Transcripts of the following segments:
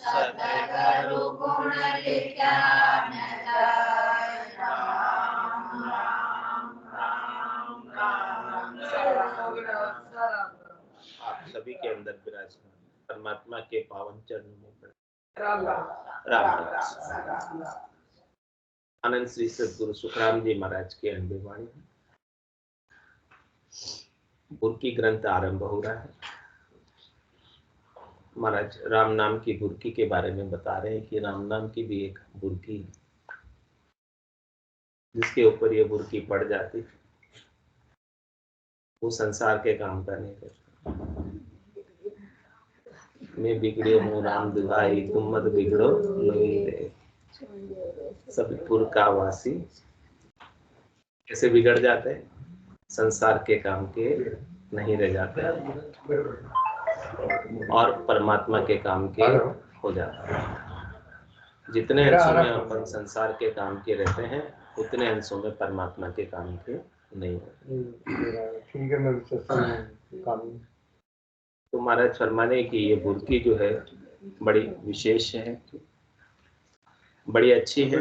सतगुरु गुण ज्ञान दाय। राम राम राम राम राम। आप सभी के अंदर विराजमान परमात्मा के पावन चरणों में राम राम। आनंद श्री सद्गुरु सुखराम जी महाराज के अनबी वाणी बुर्की ग्रंथ आरंभ हो रहा है। महाराज राम नाम की बुर्की के बारे में बता रहे हैं कि राम नाम की भी एक बुर्की है, जिसके ऊपर ये बुर्की पड़ जाती वो संसार के काम का नहीं करता। मैं बिगड़े हूँ राम दुहाई, तुम मत बिगड़ो लोई रे। सब पुर का वासी कैसे बिगड़ जाते हैं, संसार के काम के नहीं रह जाते और परमात्मा के काम के हो जाते हैं। जितने अंशों में अपन संसार के काम के रहते हैं उतने अंशों में परमात्मा के काम के नहीं होते। तो महाराज फरमाने की ये बुर्की जो है बड़ी विशेष है, बड़ी अच्छी है।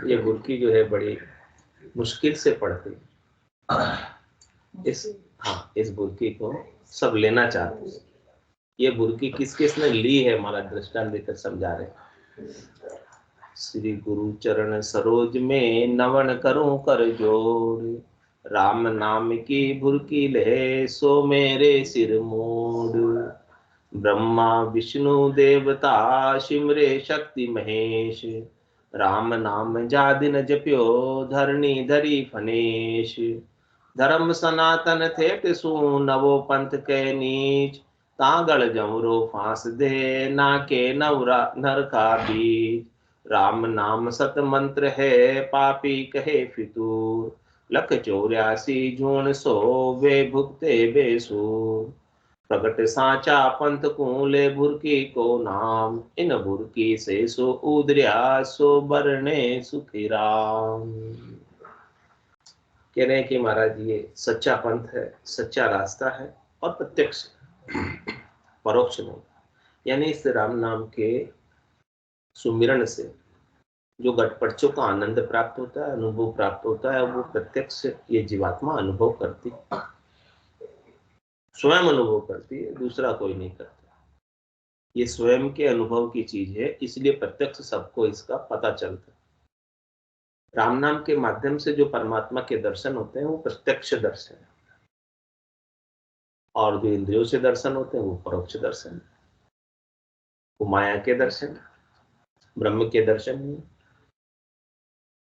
ये बुर्की जो है बड़ी मुश्किल से पड़ती है। इस बुर्की को सब लेना चाहते हैं। ये बुर्की किस किसने ली है हमारा दृष्टांत देकर समझा रहे। श्री गुरु चरण सरोज में नवन करूं कर जोड़, राम नाम की बुर्की ले सो मेरे सिर मोड़। ब्रह्मा विष्णु देवता सिमरे शक्ति महेश, राम नाम जा दिन जप्यो धरणी धरी फनेश। धर्म सनातन थे सु नवो पंथ के नीच, तागड़ जमरो फांस दे ना के नवरा नर का बीच। राम नाम सत मंत्र है पापी कहे फितूर, लख 84 जून सो वे भुगते बेसूर। प्रगट साचा पंथ को ले बुर्की को नाम, इन बुर्की से सो उदरिया सो बरने सुखी राम। कह रहे हैं कि महाराज ये सच्चा पंथ है, सच्चा रास्ता है और प्रत्यक्ष परोक्ष नहीं। यानी इस राम नाम के सुमिरन से जो घटपटचों का आनंद प्राप्त होता है, अनुभव प्राप्त होता है, वो प्रत्यक्ष ये जीवात्मा अनुभव करती, स्वयं अनुभव करती है, दूसरा कोई नहीं करता। ये स्वयं के अनुभव की चीज है, इसलिए प्रत्यक्ष सबको इसका पता चलता है। राम नाम के माध्यम से जो परमात्मा के दर्शन होते हैं वो प्रत्यक्ष दर्शन है, और जो इंद्रियों से दर्शन होते हैं वो परोक्ष दर्शन है। वो माया के दर्शन, ब्रह्म के दर्शन नहीं।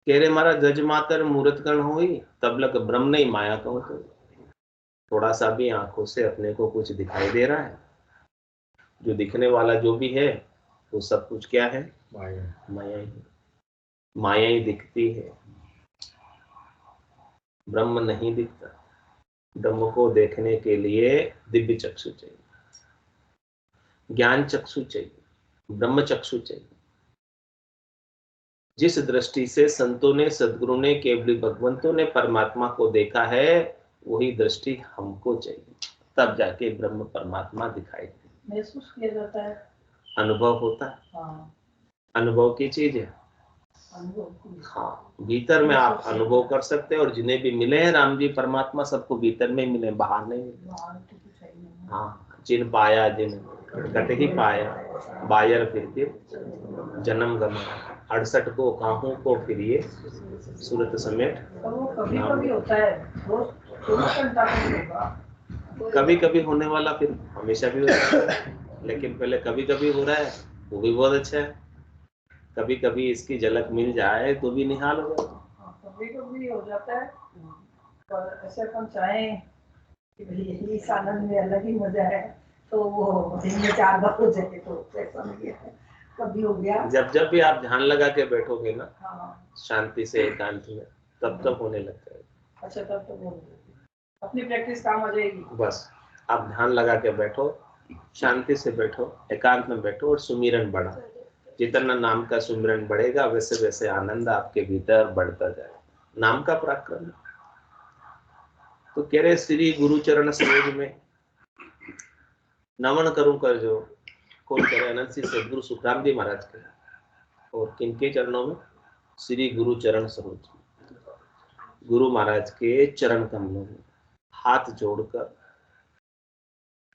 कह रहे महाराज गज मातर मूर्त गण होई, तब लग ब्रह्म नहीं माया कहो। तो थोड़ा सा भी आंखों से अपने को कुछ दिखाई दे रहा है, जो दिखने वाला जो भी है वो सब कुछ क्या है, माया ही। माया ही दिखती है, ब्रह्म नहीं दिखता। ब्रह्म को देखने के लिए दिव्य चक्षु चाहिए, ज्ञान चक्षु चाहिए, ब्रह्म चक्षु चाहिए। जिस दृष्टि से संतों ने, सदगुरु ने, केवली भगवंतों ने परमात्मा को देखा है, वही दृष्टि हमको चाहिए, तब जाके ब्रह्म परमात्मा दिखाई दे। महसूस किया जाता है, अनुभव होता है। हाँ। अनुभव की चीज है। हाँ, भीतर में आप अनुभव कर सकते हैं, और जिन्हें भी मिले हैं राम जी परमात्मा सबको भीतर में मिले, बाहर नहीं मिले। हाँ, जिन पाया जिन घट ही पाया, बायर फिर जन्म गमा 68 को काहों को फिर ये सूरत समेत। कभी होता है, कभी कभी होने वाला फिर हमेशा भी होता है, लेकिन पहले कभी कभी हो रहा है वो भी बहुत अच्छा है। कभी कभी इसकी झलक मिल जाए तो भी निहाल हो जाए। कभी कभी हो जाता है, पर ऐसे अपन चाहें कि भाई इस आनंद में अलग ही मजा है, तो वो दिन में 4 बार हो जाए तो ऐसा नहीं है। कभी हो गया, जब भी आप ध्यान लगा के बैठोगे ना, हाँ, शांति से एकांत में, तब होने लगता है। अच्छा, तब अपनी प्रैक्टिस काम आ जाएगी। बस आप ध्यान लगा के बैठो, शांति से बैठो, एकांत में बैठो और सुमिरन बढ़ा। जितना नाम का सुमिरन बढ़ेगा वैसे वैसे आनंद आपके भीतर बढ़ता जाए। नाम का पराक्रम। तो कह रहे श्री गुरु चरण सरोज में नमन करूं कर जो, कौन कह रहे? अनंत श्री सदगुरु सुखराम जी महाराज के। और किनके चरणों में? श्री गुरु चरण सरोज, गुरु महाराज के चरण कमलों में हाथ जोड़कर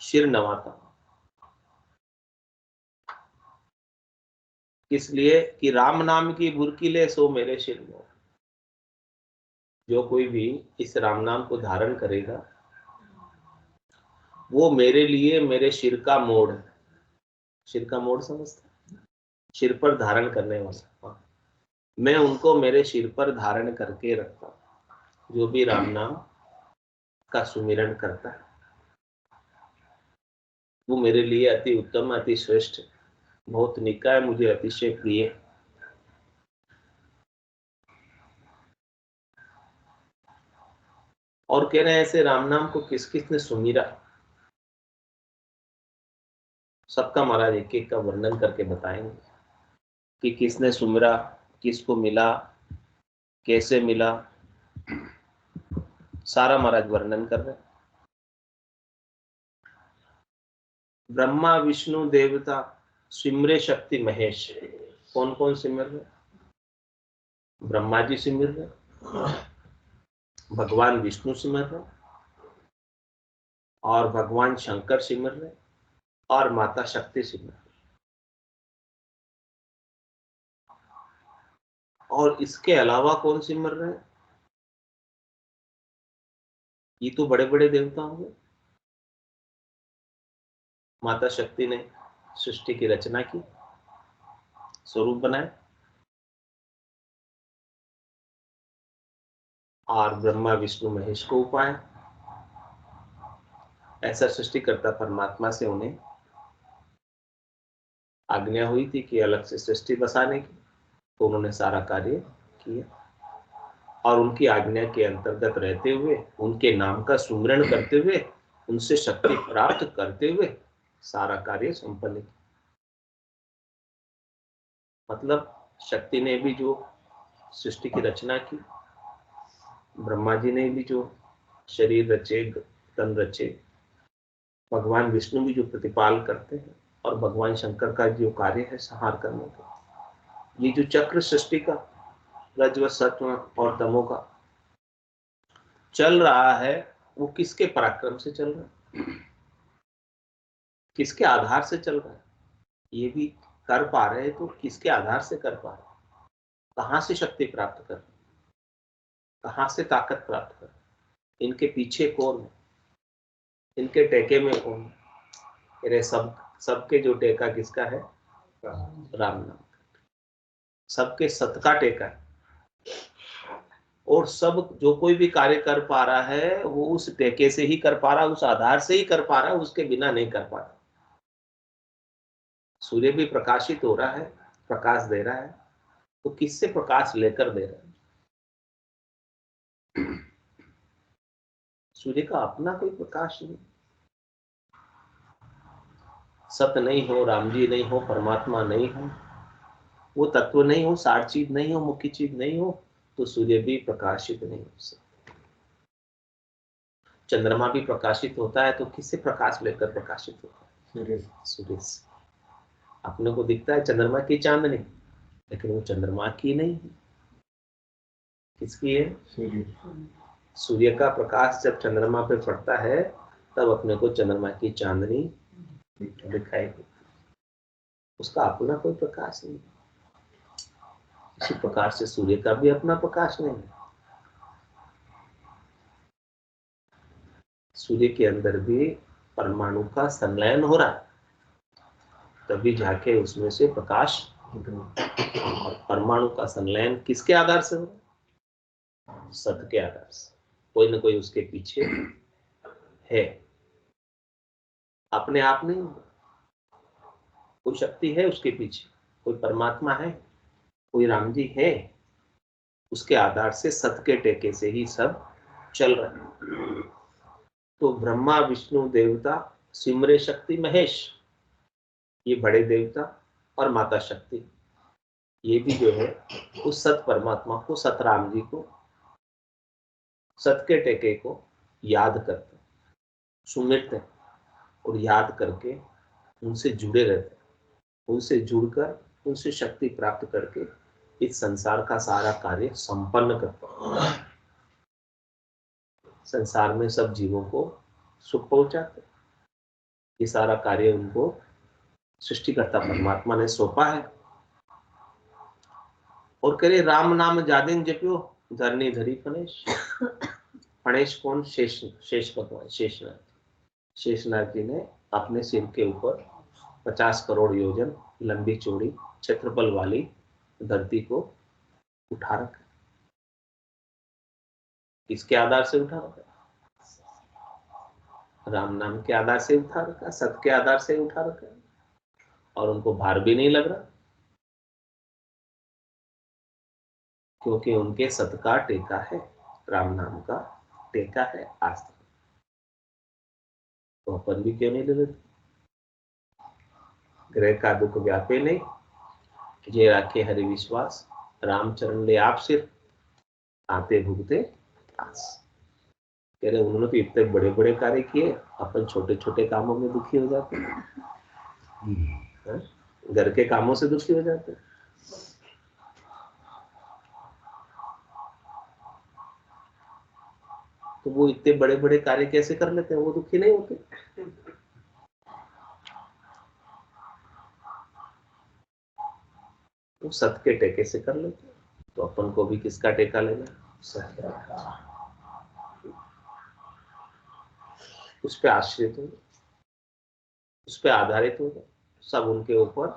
सिर नवाता। इसलिए कि राम नाम की बुरकी ले सो मेरे सिर में। जो कोई भी इस राम नाम को धारण करेगा वो मेरे लिए मेरे सिर का मोड़ है। सिर का मोड़ समझते? सिर पर धारण करने वाला, मैं उनको मेरे सिर पर धारण करके रखता हूं। जो भी राम नाम का सुमिरन करता है वो मेरे लिए अति उत्तम, अति श्रेष्ठ, बहुत निकाय, मुझे अतिशय प्रिय। और कह रहे हैं ऐसे राम नाम को किस किस ने सुमिरा। सबका महाराज एक एक का वर्णन करके बताएंगे कि किसने सुमिरा, किसको मिला, कैसे मिला, सारा महाराज वर्णन कर रहे हैं। ब्रह्मा विष्णु देवता सिमरे शक्ति महेश। कौन कौन सिमर रहे? ब्रह्मा जी सिमर रहे, भगवान विष्णु सिमर रहे, और भगवान शंकर सिमर रहे, और माता शक्ति सिमर रहे। और इसके अलावा कौन सिमर रहे? ये तो बड़े बड़े देवता होंगे। माता शक्ति ने सृष्टि की रचना की, स्वरूप बनाए, और ब्रह्मा विष्णु महेश को उपाय। ऐसा सृष्टिकर्ता परमात्मा से उन्हें आज्ञा हुई थी कि अलग से सृष्टि बसाने की, तो उन्होंने सारा कार्य किया। और उनकी आज्ञा के अंतर्गत रहते हुए, उनके नाम का सुमिरन करते हुए, उनसे शक्ति प्राप्त करते हुए सारा कार्य संपन्न किया। मतलब शक्ति ने भी जो सृष्टि की रचना की, ब्रह्मा जी ने भी जो शरीर रचे, तन रचे, भगवान विष्णु भी जो प्रतिपाल करते हैं, और भगवान शंकर का जो कार्य है संहार करने का, ये जो चक्र सृष्टि का रजव सत्व और तमो का चल रहा है, वो किसके पराक्रम से चल रहा है, किसके आधार से चल रहा है, ये भी कर पा रहे हैं तो किसके आधार से कर पा रहे हैं, कहां से शक्ति प्राप्त कर रहे हैं, कहां से ताकत प्राप्त कर रहे हैं, इनके पीछे कौन है, इनके टेके में कौन है। अरे सबके जो टेका किसका है? राम नाम। सबके सत का टेका है। और सब जो कोई भी कार्य कर पा रहा है वो उस टेके से ही कर पा रहा है, उस आधार से ही कर पा रहा है, उसके बिना नहीं कर पा रहा। सूर्य भी प्रकाशित हो रहा है, प्रकाश दे रहा है, तो किससे प्रकाश लेकर दे रहा है? सूर्य का अपना कोई प्रकाश नहीं। सत्य नहीं हो, राम जी नहीं हो, परमात्मा नहीं हो, वो तत्व नहीं हो, सार चीज नहीं हो, मुख्य चीज नहीं हो, तो सूर्य भी प्रकाशित नहीं हो सकता। चंद्रमा भी प्रकाशित होता है तो किससे प्रकाश लेकर प्रकाशित होता है? सूर्य से। अपने को दिखता है चंद्रमा की चांदनी, लेकिन वो चंद्रमा की नहीं है, किसकी है? सूर्य का प्रकाश जब चंद्रमा पे पड़ता है तब अपने को चंद्रमा की चांदनी दिखाई देती, उसका अपना कोई प्रकाश नहीं। इसी प्रकार से सूर्य का भी अपना प्रकाश नहीं है। सूर्य के अंदर भी परमाणु का संलयन हो रहा है, तभी जाके उसमें से प्रकाश। और परमाणु का संलयन किसके आधार से हो रहा है? सत के आधार से। कोई ना कोई उसके पीछे है, अपने आप नहीं। कोई शक्ति है उसके पीछे, कोई परमात्मा है, कोई राम जी है, उसके आधार से सत के टेके से ही सब चल रहा है। तो ब्रह्मा विष्णु देवता सिमरे शक्ति महेश, ये बड़े देवता, और माता शक्ति, ये भी जो है उस सत परमात्मा को, सतराम जी को, सत के टेके को याद करते, सुमिरते और याद करके उनसे जुड़े रहते, उनसे जुड़कर, उनसे शक्ति प्राप्त करके इस संसार का सारा कार्य संपन्न करता है। संसार में सब जीवों को सुख पहुंचाते, ये सारा कार्य उनको सृष्टिकर्ता परमात्मा ने सौंपा है। और करे राम नाम जादिन जप्यो धरनी धरी फणेश। फणेश कौन? शेष भगवान शेषनाग। शेषनाग जी ने अपने सिर के ऊपर 50 करोड़ योजन लंबी चौड़ी क्षेत्रफल वाली धरती को उठा रखा। किसके आधार से उठा रखा? राम नाम के आधार से उठा रखा, सत के आधार से उठा रखा, और उनको भार भी नहीं लग रहा, क्योंकि उनके सत का टेका है, राम नाम का टेका है आज तक। तो अपन भी क्यों नहीं ले लेते? ग्रह का दुख व्यापे नहीं, ये राखे हरि विश्वास, रामचरण ले आप सिर, आते भुगते आस। कह रहे उन्होंने तो इतने बड़े बड़े कार्य किए, अपन छोटे छोटे कामों में दुखी हो जाते हैं, घर के कामों से दुखी हो जाते हैं। तो वो इतने बड़े बड़े कार्य कैसे कर लेते हैं? वो दुखी नहीं होते। वो सत के टेके से कर लेते हैं। तो अपन को भी किसका टेका लेना? सत का। उस पे आश्रित हो, उस पे आधारित हो, सब उनके ऊपर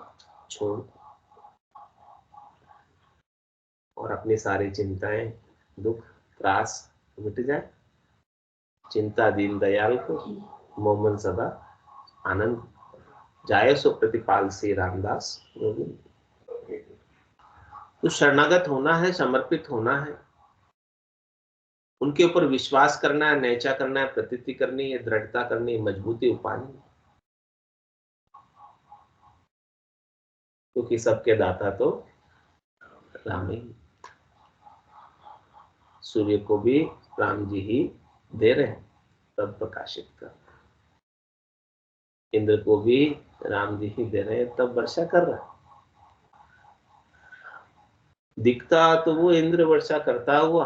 छोड़, और अपनी सारी चिंताएं, दुख, त्रास मिट जाए। चिंता दीन दयाल को, मोमन सदा आनंद जाए, सो प्रतिपाल से रामदास गोविंद। तो शरणागत होना है, समर्पित होना है, उनके ऊपर विश्वास करना है, नैचा करना है, प्रतीति करनी है, दृढ़ता करनी है, मजबूती उपानी है, क्योंकि सबके दाता तो राम ही। सूर्य को भी राम जी ही दे रहे हैं, तब प्रकाशित कर। इंद्र को भी राम जी ही दे रहे हैं, तब वर्षा कर रहा है। दिखता तो वो इंद्र वर्षा करता हुआ,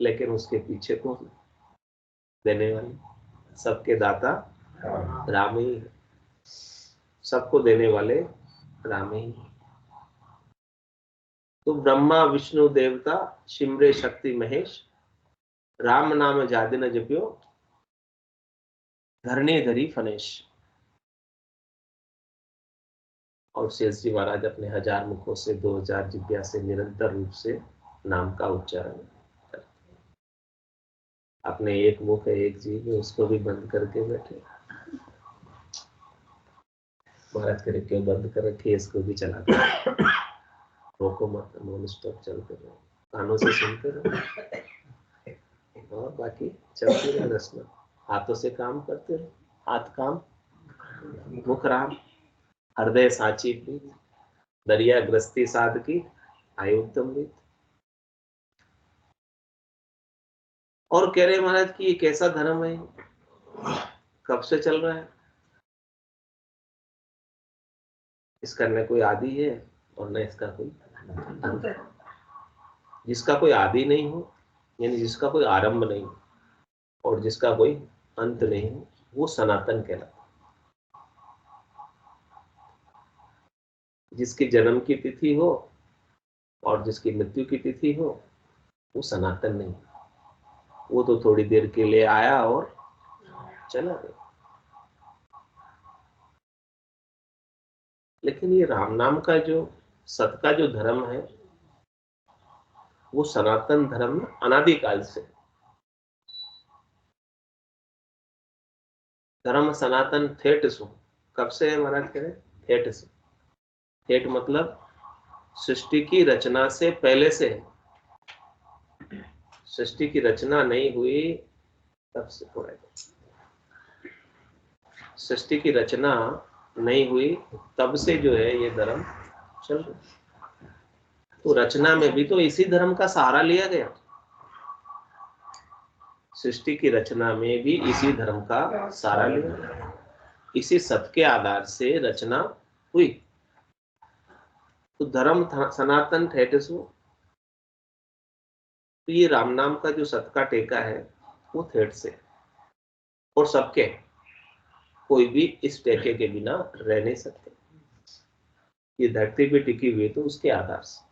लेकिन उसके पीछे कौन देने वाले? सबके दाता राम ही है, सबको देने वाले राम ही। तो ब्रह्मा विष्णु देवता शिमरे शक्ति महेश, राम नाम जादिन जप्यो धरने धरी फनेश। और शेष जी महाराज अपने 1000 मुखों से 2000 जिब्या से निरंतर रूप से नाम का उच्चारण करते। अपने एक मुख है, एक जीव है, उसको भी बंद करके बैठे। महाराज करे क्यों बंद कर रखी, इसको भी चला दो, रोको मत, नॉन स्टॉप चलते रहो, कानों से सुनते रहो, और बाकी चलते रहे रस्म। हाथों से काम करते रहो, हाथ काम, मुख राम, हृदय साची प्रीत, दरिया ग्रस्ती साध की आयु उत्तम रीत। और कह रहे महाराज कि ये कैसा धर्म है, कब से चल रहा है? इसका न कोई आदि है और न इसका कोई अंत है। जिसका कोई आदि नहीं हो, यानी जिसका कोई आरंभ नहीं हो, और जिसका कोई अंत नहीं हो, वो सनातन कहलाता। जिसकी जन्म की तिथि हो और जिसकी मृत्यु की तिथि हो, वो सनातन नहीं। वो तो थोड़ी देर के लिए आया और चला गया। लेकिन ये राम नाम का जो सत का जो धर्म है, वो सनातन धर्म अनादिकाल से। धर्म सनातन थेट सु, कब से है महाराज कह रहे? थेट से। थेट मतलब सृष्टि की रचना से पहले से है। सृष्टि की रचना नहीं हुई तब से, थोड़ा सृष्टि की रचना नहीं हुई तब से जो है ये धर्म चल रहा। तो रचना में भी तो इसी धर्म का सहारा लिया गया। सृष्टि की रचना में भी इसी धर्म का सहारा लिया गया, इसी सत के आधार से रचना हुई। तो धर्म सनातन ठेठसु, तो ये राम नाम का जो सत का टेका है वो ठेठ से, और सबके, कोई भी इस टेके के बिना रह नहीं सकते। ये धरती पे टिकी हुई तो उसके आधार से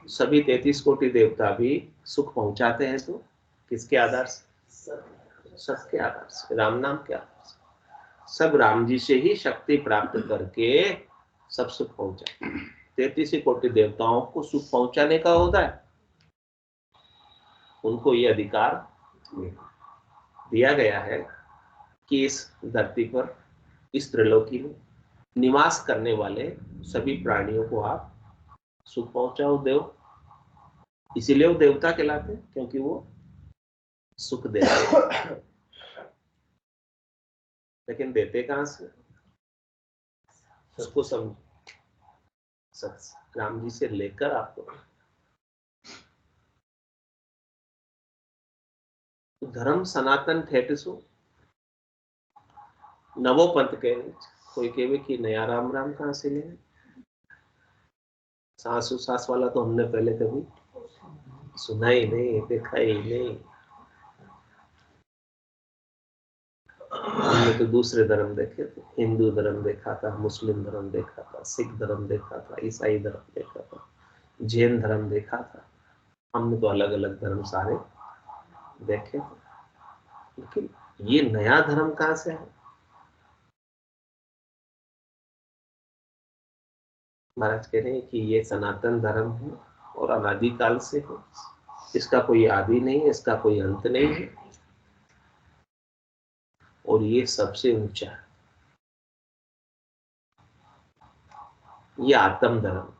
सभी 33 कोटि देवता भी सुख पहुंचाते हैं, तो किसके आधार से? सबके आधार से, राम नाम के आधार से। सब राम जी से ही शक्ति प्राप्त करके सब सुख पहुंचा। 33 कोटि देवताओं को सुख पहुंचाने का होता है, उनको ये अधिकार दिया गया है कि इस धरती पर, इस त्रिलोकी में निवास करने वाले सभी प्राणियों को आप सुख पहुंचाओ, देव। इसीलिए वो देवता कहलाते हैं, क्योंकि वो सुख देते हैं। लेकिन देते कहां से? उसको समझ, राम जी से लेकर आपको। धर्म सनातन ठेठसु, नवो पंथ कहे, कोई कहे कि नया राम राम कहां से ले? सासू सास वाला तो हमने पहले कभी सुना ही नहीं, देखा ही नहीं। हमने तो दूसरे धर्म देखे थे, हिंदू धर्म देखा था, मुस्लिम धर्म देखा था, सिख धर्म देखा था, ईसाई धर्म देखा था, जैन धर्म देखा था। हमने तो अलग अलग धर्म सारे देखे थे, लेकिन ये नया धर्म कहां से है? महाराज कह रहे हैं कि ये सनातन धर्म है और अनादिकाल से है, इसका कोई आदि नहीं है, इसका कोई अंत नहीं है, और ये सबसे ऊंचा है। ये आत्म धर्म।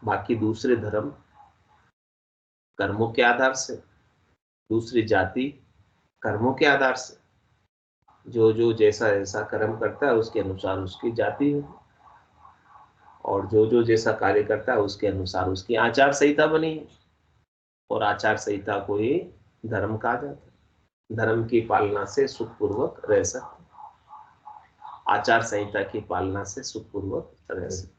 बाकी दूसरे धर्म कर्मों के आधार से, दूसरी जाति कर्मों के आधार से, जो जो जैसा जैसा कर्म करता है उसके अनुसार उसकी जाति होगी, और जो जो जैसा कार्य करता है उसके अनुसार उसकी आचार संहिता बनी है, और आचार संहिता को ही धर्म कहा जाता है। धर्म की पालना से सुखपूर्वक रह सकते, आचार संहिता की पालना से सुखपूर्वक रह सकते।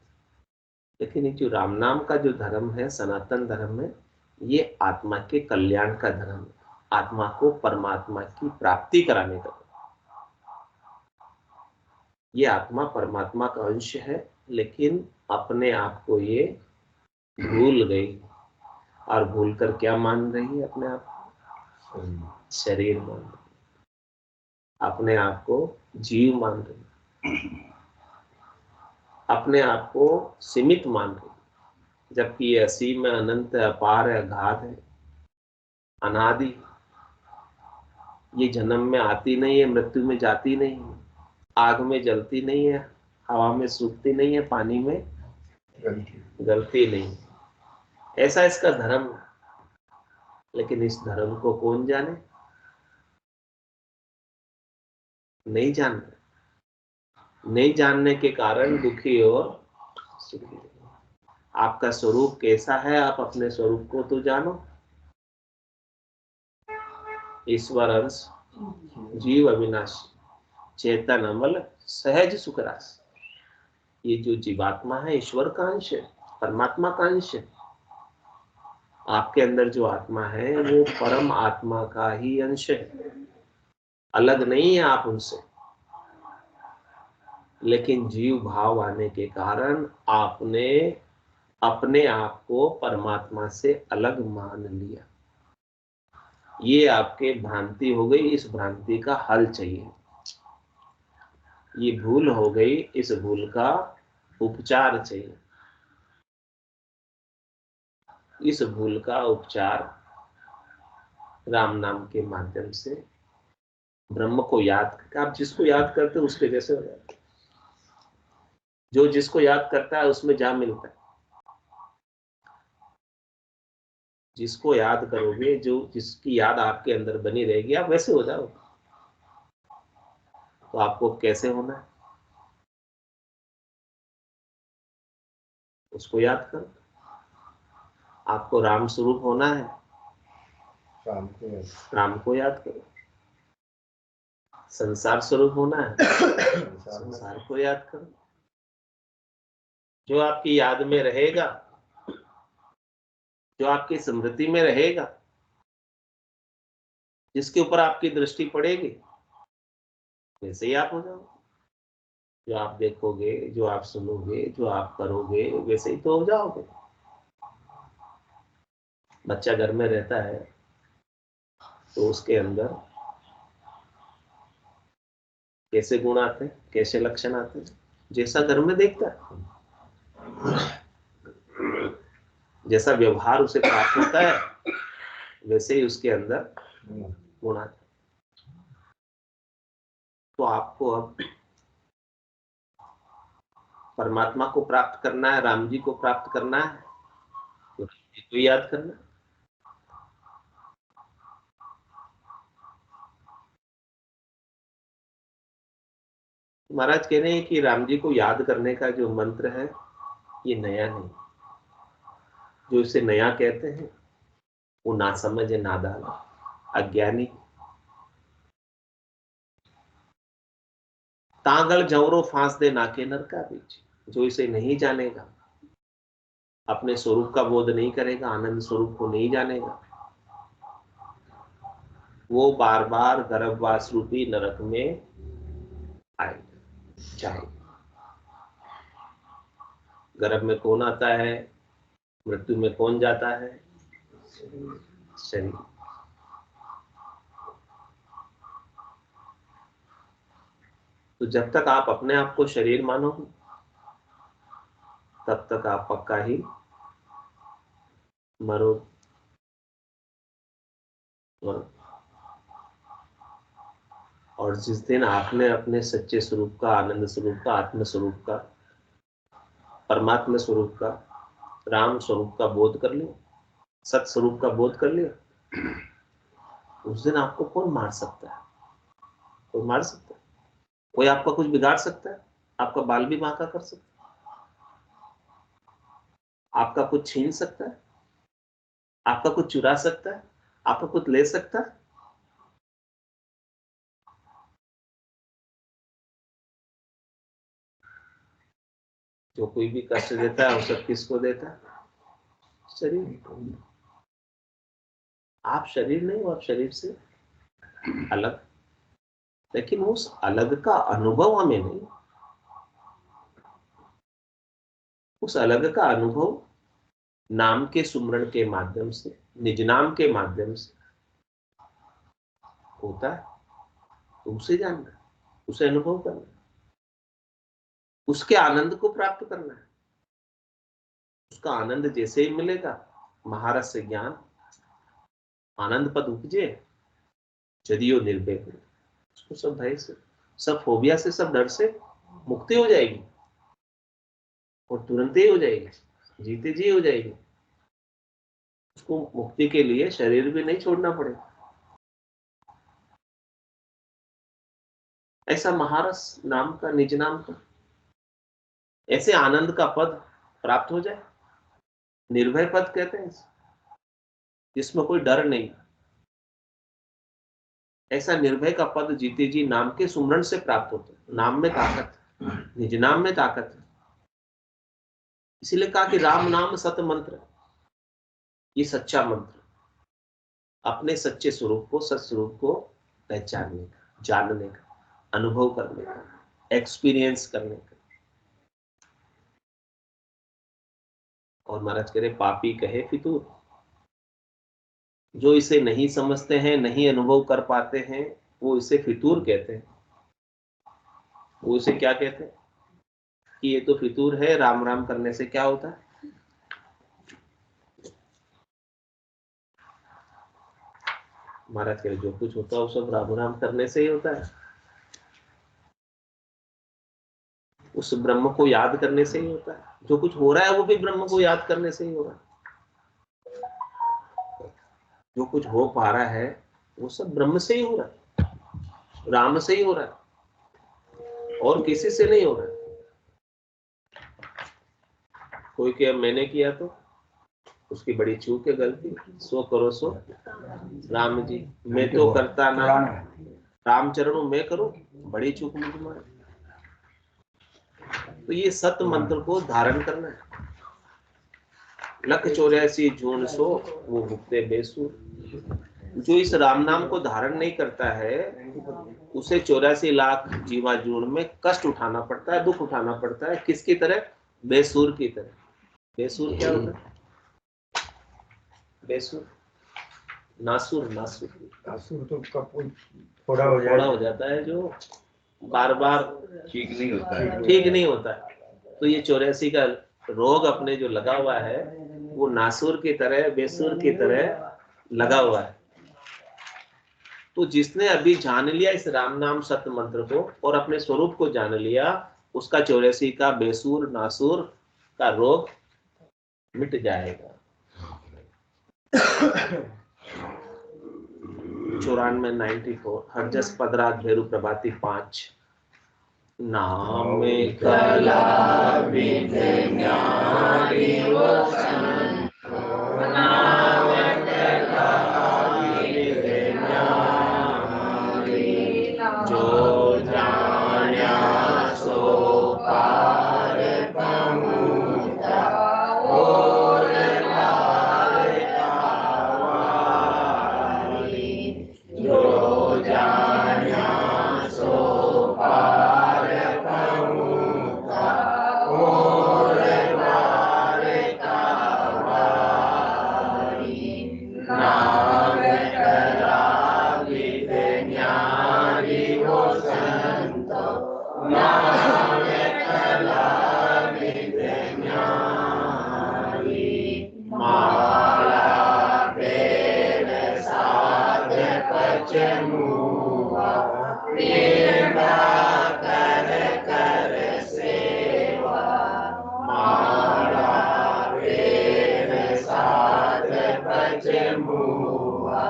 लेकिन ये जो राम नाम का जो धर्म है, सनातन धर्म है, ये आत्मा के कल्याण का धर्म है, आत्मा को परमात्मा की प्राप्ति कराने का। ये आत्मा परमात्मा का अंश है, लेकिन अपने आप को ये भूल गई, और भूल कर क्या मान रही है? अपने आप शरीर मान रही, अपने आप को जीव मान रही, अपने आप को सीमित मान रही, जबकि ये असीम है, अनंत है, अपार है, अगाध है, अनादि। ये जन्म में आती नहीं है, मृत्यु में जाती नहीं है, आग में जलती नहीं है, हवा में सूखती नहीं है, पानी में गलती नहीं। ऐसा इसका धर्म। लेकिन इस धर्म को कौन जाने? नहीं जानते। नहीं जानने के कारण दुखी और सुखी। आपका स्वरूप कैसा है, आप अपने स्वरूप को तो जानो। ईश्वर अंश, जीव अविनाशी, चेतन अमल, सहज सुख राशि। ये जो जीवात्मा है ईश्वर का अंश है, परमात्मा का अंश है। आपके अंदर जो आत्मा है वो परम आत्मा का ही अंश है, अलग नहीं है आप उनसे। लेकिन जीव भाव आने के कारण आपने अपने आप को परमात्मा से अलग मान लिया। ये आपके भ्रांति हो गई, इस भ्रांति का हल चाहिए। ये भूल हो गई, इस भूल का उपचार चाहिए। इस भूल का उपचार राम नाम के माध्यम से, ब्रह्म को याद करके, आप जिसको याद करते हो उसके जैसे हो जाते। जो जिसको याद करता है उसमें जा मिलता है। जिसको याद करोगे, जो जिसकी याद आपके अंदर बनी रहेगी, आप वैसे हो जाओ। तो आपको कैसे होना है? उसको याद करो। आपको राम स्वरूप होना है, राम को याद करो। संसार स्वरूप होना है, संसार को याद करो। जो आपकी याद में रहेगा, जो आपकी स्मृति में रहेगा, जिसके ऊपर आपकी दृष्टि पड़ेगी, वैसे ही आप हो जाओगे। जो आप देखोगे, जो आप सुनोगे, जो आप करोगे, वैसे ही तो हो जाओगे। बच्चा घर में रहता है तो उसके अंदर कैसे गुण आते हैं, कैसे लक्षण आते हैं, जैसा घर में देखता है, जैसा व्यवहार उसे प्राप्त होता है, वैसे ही उसके अंदर गुण आते हैं। तो आपको अब परमात्मा को प्राप्त करना है, राम जी को प्राप्त करना है, तो राम जी को याद करना है। महाराज कह रहे हैं कि राम जी को याद करने का जो मंत्र है, ये नया नहीं। जो इसे नया कहते हैं वो नासमझ, नादान, अज्ञानी। तांगल जवरो फांस दे नाके नर का बीच। जो इसे नहीं जानेगा, अपने स्वरूप का बोध नहीं करेगा, आनंद स्वरूप को नहीं जानेगा, वो बार बार गर्भवास रूपी नरक में आएगा, जाएगा। गर्भ में कौन आता है, मृत्यु में कौन जाता है? शरीर। तो जब तक आप अपने आप को शरीर मानोगे, तब तक आप पक्का ही मरोगे। और जिस दिन आपने अपने सच्चे स्वरूप का, आनंद स्वरूप का, आत्म स्वरूप का, परमात्मा स्वरूप का, राम स्वरूप का बोध कर लिया, सत स्वरूप का बोध कर लिया, उस दिन आपको कौन मार सकता है? कोई मार सकता है? कोई आपका कुछ बिगाड़ सकता है? आपका बाल भी बांका कर सकता है? आपका कुछ छीन सकता है? आपका कुछ चुरा सकता है? आपका कुछ ले सकता है? जो कोई भी कष्ट देता है वो सब किसको देता है? शरीर को। आप शरीर नहीं हो, आप शरीर से अलग, लेकिन उस अलग का अनुभव हमें नहीं। उस अलग का अनुभव नाम के सुमरण के माध्यम से, निज नाम के माध्यम से होता है। तो उसे जानना है, उसे अनुभव करना है, उसके आनंद को प्राप्त करना है। उसका आनंद जैसे ही मिलेगा, महारस से ज्ञान, आनंद पद उपजे, यदियो निर्भय, उसको सब भय से, सब फोबिया से, सब डर से मुक्ति हो जाएगी, और तुरंत ही हो जाएगी, जीते जी हो जाएगी। उसको मुक्ति के लिए शरीर भी नहीं छोड़ना पड़ेगा। ऐसा महारस नाम का, निज नाम का, ऐसे आनंद का पद प्राप्त हो जाए। निर्भय पद कहते हैं जिसमें कोई डर नहीं। ऐसा निर्भय का पद जीते जी नाम के सुमरण से प्राप्त होता है। नाम में ताकत, निज नाम में ताकत है। इसीलिए कहा कि राम नाम सत मंत्र, ये सच्चा मंत्र, अपने सच्चे स्वरूप को, सत स्वरूप को पहचानने का, जानने का, अनुभव करने का, एक्सपीरियंस करने का। और महाराज कह रहे पापी कहे फितूर। जो इसे नहीं समझते हैं, नहीं अनुभव कर पाते हैं, वो इसे फितूर कहते हैं। वो इसे क्या कहते हैं कि ये तो फितूर है, राम राम करने से क्या होता है? महाराज कह रहे जो कुछ होता है वो सब राम राम करने से ही होता है। उस ब्रह्म को याद करने से ही होता है। जो कुछ हो रहा है वो भी ब्रह्म को याद करने से ही हो रहा है। जो कुछ हो पा रहा है वो सब ब्रह्म से ही हो रहा है, राम से ही हो रहा है, और किसी से नहीं हो रहा है। कोई क्या मैंने किया तो उसकी बड़ी चूक है, गलती, सो करो सो राम जी, मैं तो करता ना रामचरणों में करो बड़ी चूक मुझ मारे। तो ये सत मंत्र को धारण करना है। लख 84 जून सो वो भुगते बेसुर। जो इस राम नाम को धारण नहीं करता है उसे 84 लाख जीवा जून में कष्ट उठाना पड़ता है, दुख उठाना पड़ता है। किसकी तरह? बेसुर की तरह। बेसुर क्या होता है? बेसुर नासुर। नासुर तो थोड़ा हो जाता है जो बार बार ठीक नहीं होता है। ठीक नहीं होता है। तो ये 84 का रोग अपने जो लगा हुआ है वो नासुर की तरह, बेसुर की तरह लगा हुआ है। तो जिसने अभी जान लिया इस राम नाम सत्य मंत्र को और अपने स्वरूप को जान लिया, उसका 84 का बेसुर नासुर का रोग मिट जाएगा। 94 94 हरजस पदराज भेरु प्रभाती 5। नाम कला विद्यारी वो संतो, नाम कला विद्यारी जो जान्या सो पार पहुँचा और पार पावारी। जो जान्या सो पार पहुँचा और पार पावारी। नाम कला विद्यारी वो संतो, नाम कला विद्यारी माला बेल साध पचमुआ प्रेमा कर कर सेवा। माला बेल साध पचमुआ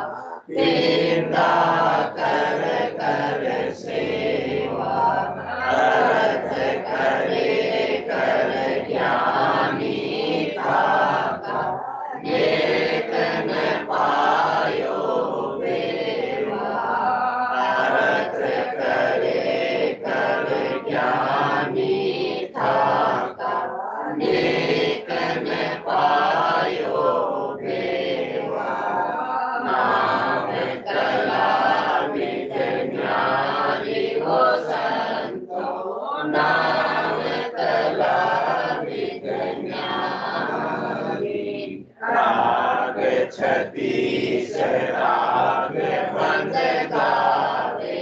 प्रेमा कर कर सेवा। अर्थ करे कर ज्ञानी था नेक न पायो बेवा। अर्थ करे कर ज्ञानी था नेक न पायो बेवा। नाम कला विद्यारी वो संतो, नाम कला विद्यारी राग 36 राग बंद गावे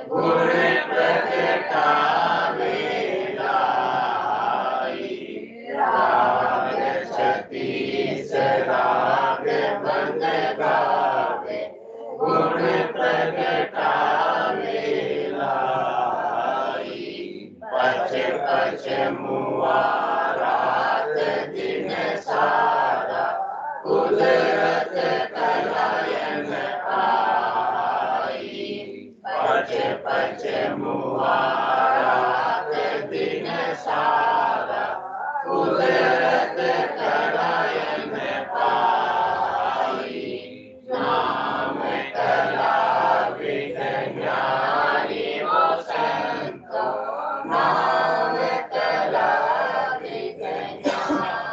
गुण प्रगटावे लाई। राग 36 राग बंद गावे गुण प्रगटावे लाई। पच पच मुआ रात दिन सारा कुदरत कलायन आई। पच पच मुआ रात दिन सारा कुदरत कलायन पाई। नाम कला विद्यारी वो संतो, नाम कला विद्यारी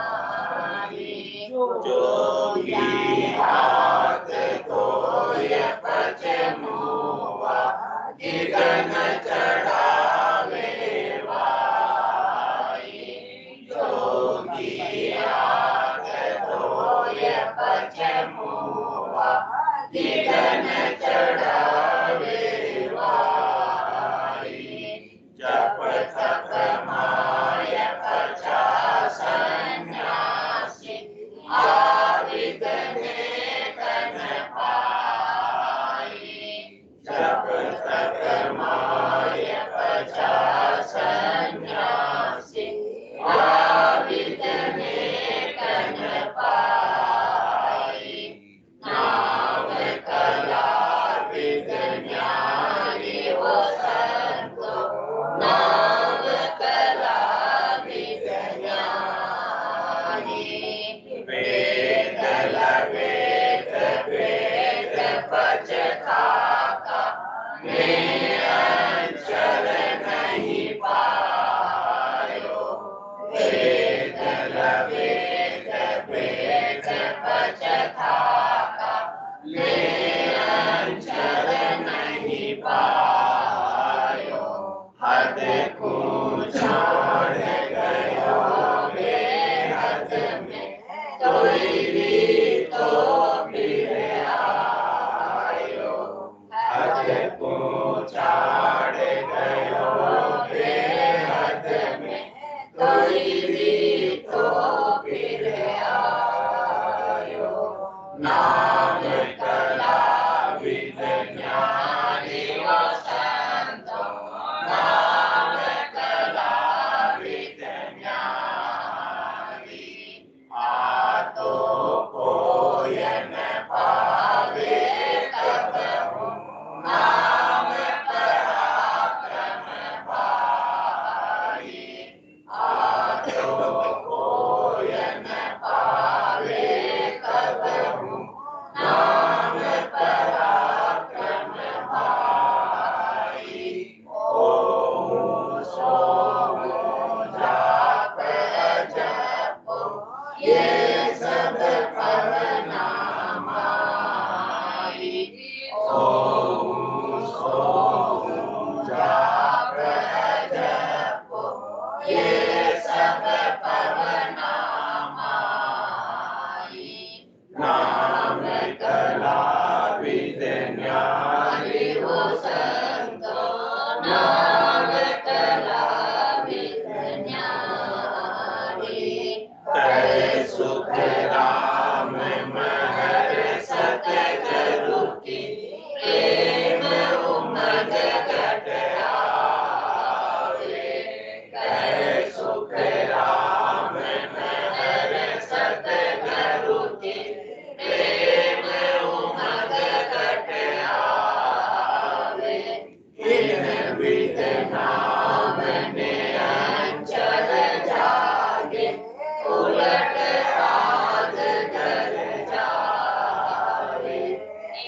जोगी हाथ धोय पचमुआ गिरन चढ़ावे वाई। जोगी हाथ धोय पचमुआ गिरन चढ़ावे वाई। जप तप माय 50 सन्यासी आर हद को छोड़ गयो बेहद में, कोई भी तो फिर आयो। हद को छोड़ गयो बेहद में, कोई भी तो फिर आयो। नाम कला विज्ञानी व संतो, नाम कला विज्ञानी, आतो कोय न पावे कबहु, नाम पराक्रम भाई। आतो कोय न पावे कबहु, नाम पराक्रम भाई। ओम सोम जाप जपो, ये सब फल नामाई। ओम सोम जाप जपो, ये सब फल नामाई। नाम कला विज्ञानी वो संतो, नाम कला विज्ञानी। कहे सुख राम महर सत गुरु की, प्रेम उमग घट आवे। कहे सुख राम महर सत गुरु की, प्रेम उमग घट आवे। इन विध नाम ने अंचल जागे, उलट आद कर जावे।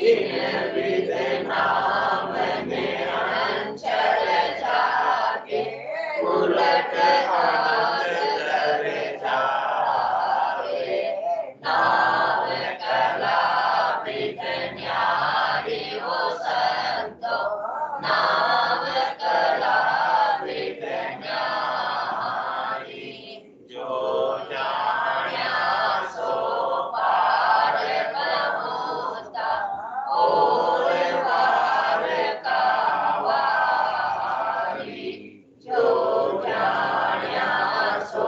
इन विध नाम ने अंचल जागे, उलट आद कर जावे। नाम कला विज्ञानी वो संतो, नाम कला विज्ञानी। जो जाण्या सो पार पहुँचा, और वार का वारी। जो जाण्या सो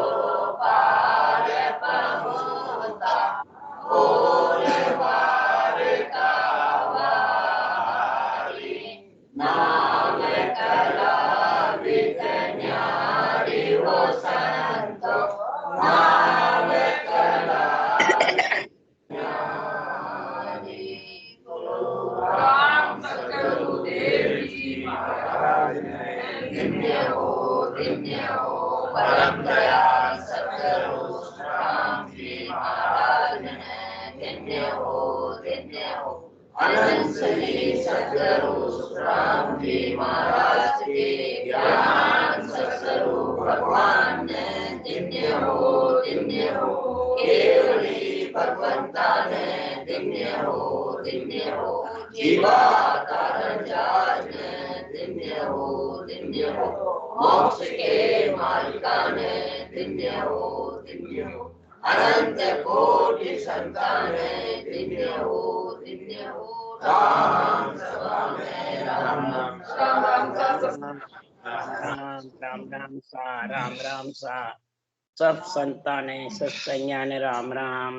पार पहुँचा, और वार का वारी। नाम कला विज्ञानी वो संतो, नाम कला विज्ञानी। बोलो राम सतगुरुदेव जी महाराज ने धन्य हो परम दयाल सतगुरु राम जी महाराज ने धन्य हो अनंत श्री सतगुरु राम जी महाराज के ज्ञान सतस्वरूप भगवान ने धन्य हो केवली भगवंता ने धन्य हो जीवा कारण जात ने धन्य हो मोक्ष के मालिका ने धन्य हो अनंत कोटि संतान ने धन्य हो राम सभा में राम सा सब संताने सत्संज्ञाने राम राम।